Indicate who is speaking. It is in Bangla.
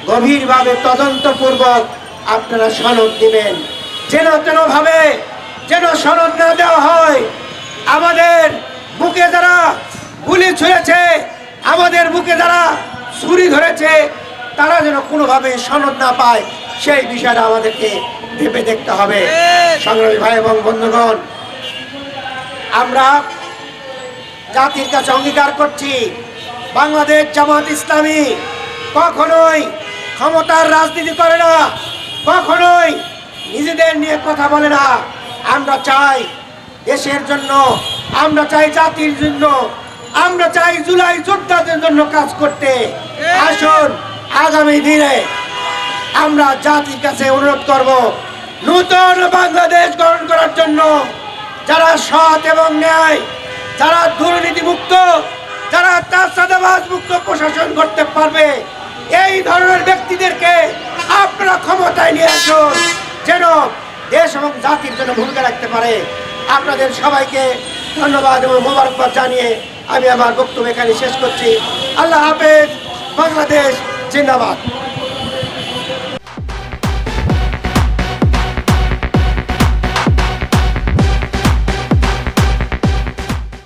Speaker 1: গভীরভাবে তদন্তপূর্বক আপনারা সনদ দিবেন। যেন তেনভাবে যেন সনদ না দেওয়া হয়। আমাদের বুকে যারা গুলি ছুঁড়েছে, আমাদের বুকে যারা ছুরি ধরেছে, তারা যেন কোনোভাবে সনদ না পায়, সেই বিষয়টা আমাদেরকে ভেবে দেখতে হবে। সংগ্রামী ভাই এবং বন্ধুগণ, আমরা জাতির কাছে অঙ্গীকার করছি, বাংলাদেশ জামাত ইসলামী কখনোই ক্ষমতার রাজনীতি করে না, কখনোই নিজেদের নিয়ে কথা বলে না। আমরা চাই দেশের জন্য, আমরা চাই জাতির জন্য, আমরা চাই জুলাই যোদ্ধাদের জন্য কাজ করতে। আসুন আগামী দিনে আমরা জাতির কাছে অনুরোধ করব, নতুন বাংলাদেশ গঠন করার জন্য যারা সৎ এবং ন্যায়, যারা দুর্নীতিমুক্ত, যারা চাঁদাবাজ মুক্ত প্রশাসন করতে পারবে, এই ধরনের ব্যক্তিদেরকে আপনারা ক্ষমতায় নিয়ে আসুন, যেন দেশ এবং জাতির জন্য ভূমিকা রাখতে পারে। আপনাদের সবাইকে ধন্যবাদ এবং মোবারকবাদ জানিয়ে আমি আমার বক্তব্য এখানে শেষ করছি। আল্লাহ হাফেজ। বাংলাদেশ জিন্দাবাদ।